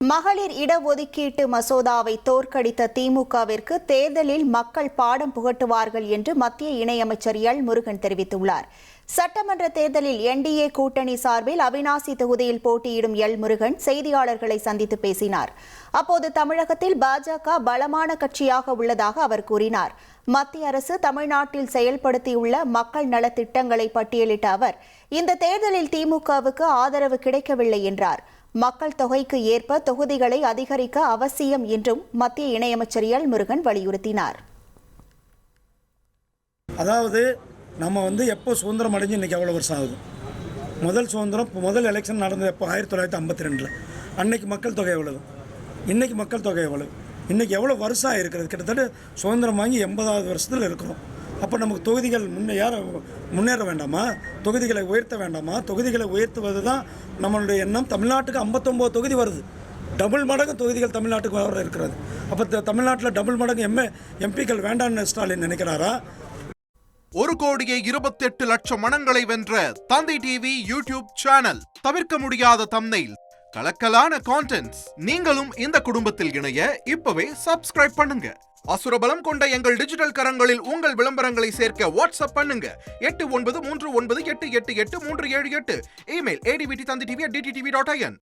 மகளிர் இடஒதுக்கீட்டு மசோதாவை தோற்கடித்த திமுகவிற்கு தேர்தலில் மக்கள் பாடம் புகட்டுவார்கள் என்று மத்திய இணையமைச்சர் எல் முருகன் தெரிவித்துள்ளார். சட்டமன்ற தேர்தலில் என்டிஏ கூட்டணி சார்பில் அவிநாசி தொகுதியில் போட்டியிடும் எல் முருகன் செய்தியாளர்களை சந்தித்து பேசினார். அப்போது தமிழகத்தில் பாஜக பலமான கட்சியாக உள்ளதாக அவர் கூறினார். மத்திய அரசு தமிழ்நாட்டில் செயல்படுத்தியுள்ள மக்கள் நலத்திட்டங்களை பட்டியலிட்ட அவர், இந்த தேர்தலில் திமுகவுக்கு ஆதரவு கிடைக்கவில்லை என்றார். மக்கள் தொகைக்கு ஏற்ப தொகுதிகளை அதிகரிக்க அவசியம் என்றும் மத்திய இணையமைச்சர் எல் முருகன் வலியுறுத்தினார். அதாவது நம்ம எப்போ சுதந்திரம் அடைஞ்சு இன்றைக்கி எவ்வளோ வருஷம் ஆகுது? முதல் எலெக்ஷன் நடந்தது எப்போ? 1952. அன்னைக்கு மக்கள் தொகை எவ்வளவு? இன்றைக்கி மக்கள் தொகை எவ்வளவு? இன்றைக்கி எவ்வளோ வருஷம் இருக்கிறது? கிட்டத்தட்ட சுதந்திரம் வாங்கி 80வது வருஷத்தில் இருக்கிறோம். அப்போ நமக்கு தொகுதிகள் முன்னேற வேண்டாமா? தொகுதிகளை உயர்த்த வேண்டாமா? தொகுதிகளை உயர்த்துவது தான் நம்மளுடைய எண்ணம். தமிழ்நாட்டுக்கு 59 தொகுதி வருது. டபுள் மடங்கு தொகுதிகள் தமிழ்நாட்டுக்கு வர இருக்கிறது. அப்போ தமிழ்நாட்டில் டபுள் மடங்கு எம்பிக்கள் வேண்டாம்னு ஸ்டாலின் நினைக்கிறாரா? 1,28,00,000 மனங்களை வென்ற தந்தி டிவி யூடியூப் சேனல். தவிர்க்க முடியாத தம்ப்நெயில், கலக்கலான கான்டென்ட்ஸ். நீங்களும் இந்த குடும்பத்தில் இணைய இப்பவே சப்ஸ்கிரைப் பண்ணுங்க. அசுரபலம் கொண்ட எங்கள் டிஜிட்டல் கரங்களில் உங்கள் விளம்பரங்களை சேர்க்க வாட்ஸ்அப் பண்ணுங்க. 8939888378. Email advtthanditv@dttv.in.